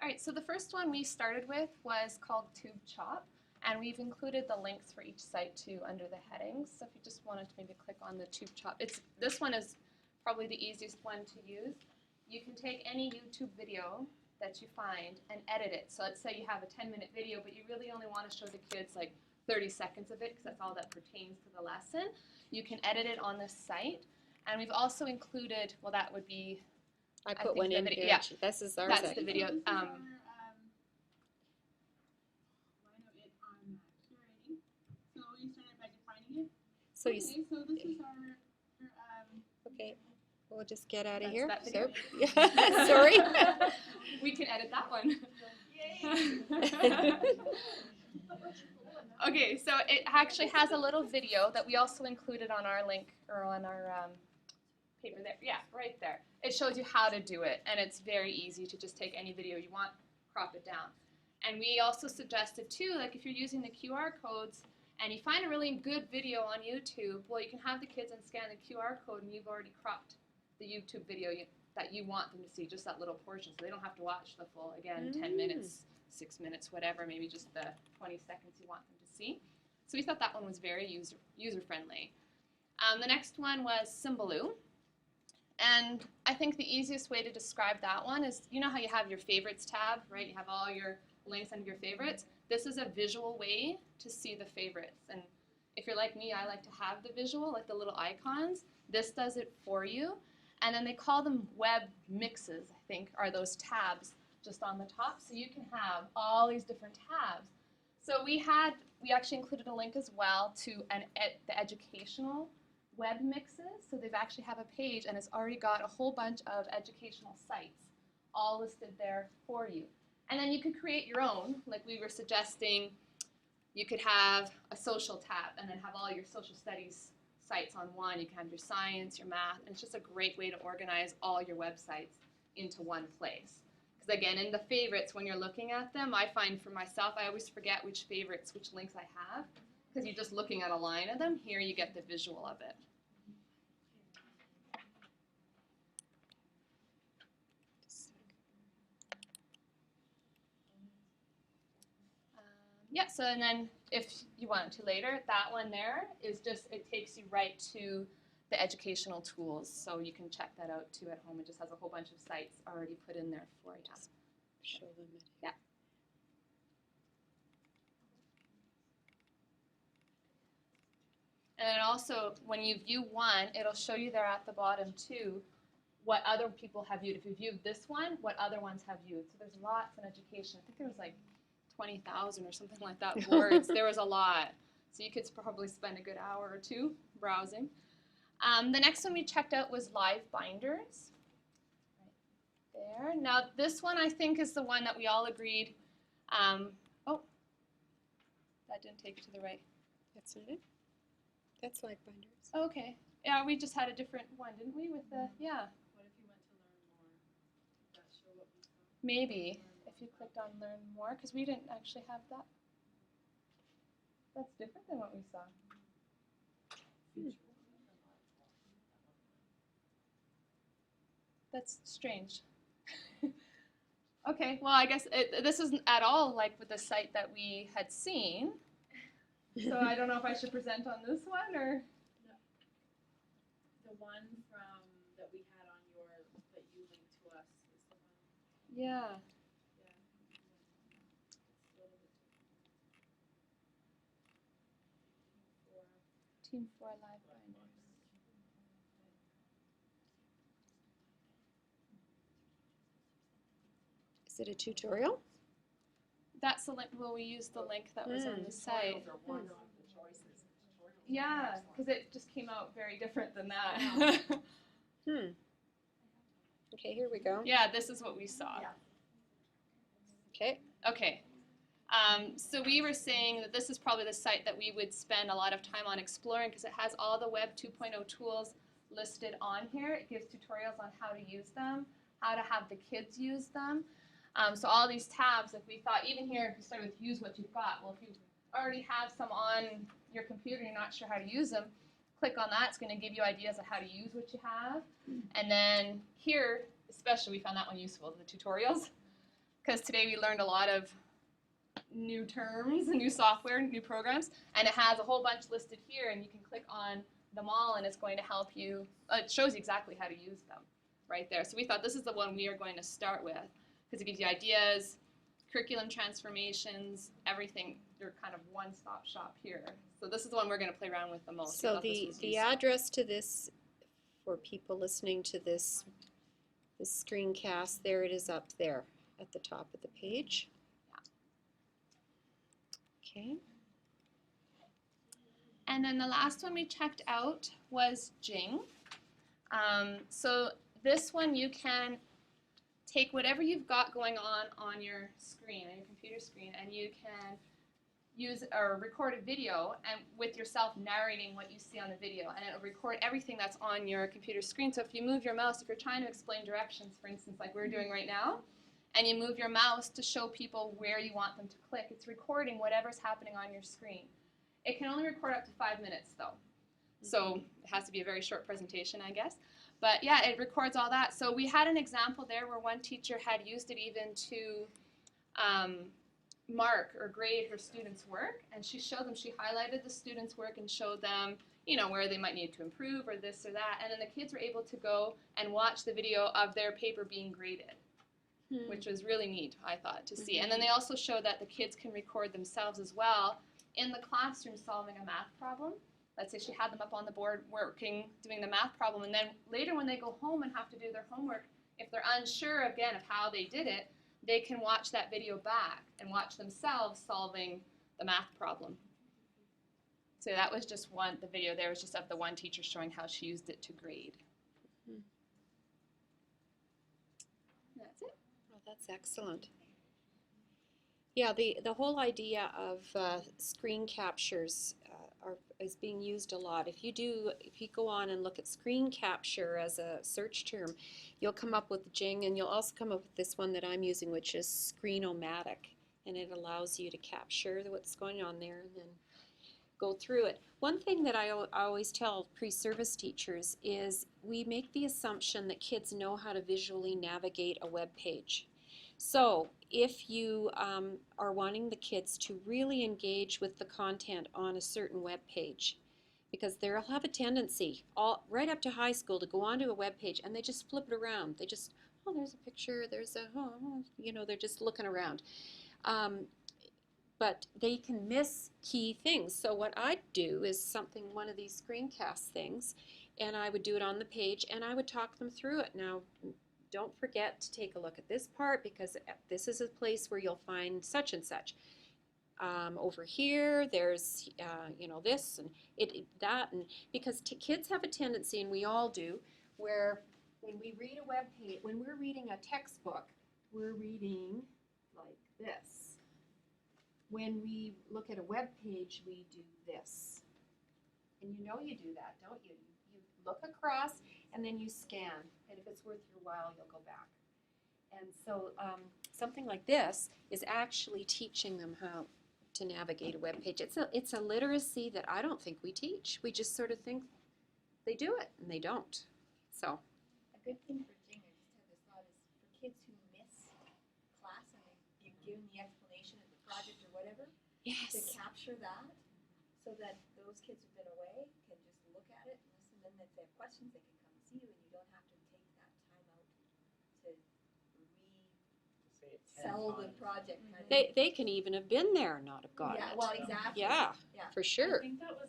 All right, so the first one we started with was called TubeChop, and we've included the links for each site too under the headings. So if you just wanted to maybe click on the TubeChop, this one is probably the easiest one to use. You can take any YouTube video that you find and edit it. So let's say you have a 10-minute video, but you really only want to show the kids like 30 seconds of it because that's all that pertains to the lesson. You can edit it on this site. And we've also included, well, that would be, I put one in here. Yeah, this is ours. that's the video. Line of it on curating. So you started by defining it. So you. Okay, so this is our Okay, we'll just get out of That's here. that video. So, sorry. We can edit that one. Okay, so it actually has a little video that we also included on our link or on our paper there. Yeah, right there. It shows you how to do it, and it's very easy to just take any video you want, crop it down. And we also suggested too, like if you're using the QR codes and you find a really good video on YouTube, well, you can have the kids and scan the QR code, and you've already cropped the YouTube video that you want them to see, just that little portion, so they don't have to watch the full, again, 10 minutes, 6 minutes, whatever, maybe just the 20 seconds you want them to see. So we thought that one was very user-friendly. The next one was Symbaloo. And I think the easiest way to describe that one is, you know how you have your favorites tab, right? You have all your links under your favorites. This is a visual way to see the favorites. And if you're like me, I like to have the visual, like the little icons. This does it for you. And then they call them web mixes, I think, are those tabs just on the top. So you can have all these different tabs. So we actually included a link as well to the educational web mixes. So they've actually have a page, and it's already got a whole bunch of educational sites all listed there for you. And then you could create your own, like we were suggesting. You could have a social tab and then have all your social studies sites on one. You can have your science, your math, and it's just a great way to organize all your websites into one place. Because again, in the favorites, when you're looking at them, I find for myself, I always forget which favorites, which links I have, because you're just looking at a line of them. Here you get the visual of it. Yeah, so and then if you want to later, that one there is just, it takes you right to the educational tools. So you can check that out too at home. It just has a whole bunch of sites already put in there for you. Show them it. Yeah. And then also, when you view one, it'll show you there at the bottom too what other people have viewed. If you viewed this one, what other ones have viewed. So there's lots in education. I think there was like 20,000 or something like that words. There was a lot. So you could probably spend a good hour or two browsing. The next one we checked out was Live Binders. Right there. Now this one I think is the one that we all agreed. Oh, that didn't take you to the right. That's not it. That's Live Binders. Oh, okay. Yeah, we just had a different one, didn't we? With the, yeah. What if you went to learn more? Does that show what we saw? Maybe. If you clicked on Learn More, because we didn't actually have that. That's different than what we saw. That's strange. Okay, well, I guess this isn't at all like with the site that we had seen. So I don't know if I should present on this one or. The one from that we had on your that you linked to us is the one. Yeah. Team 4 Live Binders. Is it a tutorial? That's the link. Well, we used the link that was on the site. Yeah, because it just came out very different than that. Okay, here we go. Yeah, this is what we saw. Okay. Okay. So we were saying that this is probably the site that we would spend a lot of time on exploring because it has all the Web 2.0 tools listed on here. It gives tutorials on how to use them, how to have the kids use them. So all these tabs, if we thought, even here, if you start with use what you've got, well, if you already have some on your computer, you're not sure how to use them, click on that. It's going to give you ideas of how to use what you have. And then here, especially, we found that one useful, the tutorials. because today we learned a lot of new terms, new software, new programs, and it has a whole bunch listed here, and you can click on them all, and it's going to help you. It shows you exactly how to use them right there. So we thought this is the one we are going to start with because it gives you ideas, curriculum transformations, everything. You're kind of one-stop shop here. So this is the one we're going to play around with the most. We So thought this the was useful. address to this, for people listening to this screencast, there it is up there at the top of the page. Okay. And then the last one we checked out was Jing. So this one you can take whatever you've got going on your screen, on your computer screen, and you can use or record a video and with yourself narrating what you see on the video, and it'll record everything that's on your computer screen. So if you move your mouse, if you're trying to explain directions, for instance, like we're doing right now, and you move your mouse to show people where you want them to click, it's recording whatever's happening on your screen. It can only record up to 5 minutes though. So it has to be a very short presentation, I guess. But yeah, it records all that. So we had an example there where one teacher had used it even to mark or grade her students' work, and she showed them, she highlighted the students' work and showed them, you know, where they might need to improve or this or that, and then the kids were able to go and watch the video of their paper being graded, which was really neat, I thought, to see. And then they also showed that the kids can record themselves as well in the classroom solving a math problem. Let's say she had them up on the board working, doing the math problem, and then later when they go home and have to do their homework, if they're unsure again of how they did it, they can watch that video back and watch themselves solving the math problem. So that was just one, the video there was just of the one teacher showing how she used it to grade. That's it. Well, that's excellent. Yeah, the whole idea of screen captures is being used a lot. If you go on and look at screen capture as a search term, you'll come up with Jing, and you'll also come up with this one that I'm using, which is Screen-O-Matic, and it allows you to capture what's going on there and then go through it. One thing that I always tell pre-service teachers is we make the assumption that kids know how to visually navigate a web page. So if you are wanting the kids to really engage with the content on a certain web page, because they'll have a tendency right up to high school to go onto a web page and they just flip it around. They just, oh, there's a picture, there's a, oh, you know, they're just looking around. But they can miss key things. So what I'd do is one of these screencast things, and I would do it on the page and I would talk them through it. Now, don't forget to take a look at this part because this is a place where you'll find such and such. Over here, there's you know, this and that, and because kids have a tendency, and we all do, where when we read a web page, when we're reading a textbook, we're reading like this. When we look at a web page, we do this, and you know you do that, don't you? You look across and then you scan, and if it's worth your while, you'll go back. And so something like this is actually teaching them how to navigate a web page. It's a literacy that I don't think we teach. We just sort of think they do it, and they don't. So a good thing for Jing, I just had this thought, is for kids who miss class and you've given the explanation of the project or whatever, to yes, capture that so that those kids who've been away can just look at it and listen, and if they have questions they can come and see you, and you don't have to take that time out to sell the project kind of. they can even have been there and not have gotten Yeah, it. well, exactly. Yeah, Yeah. for sure. I think that was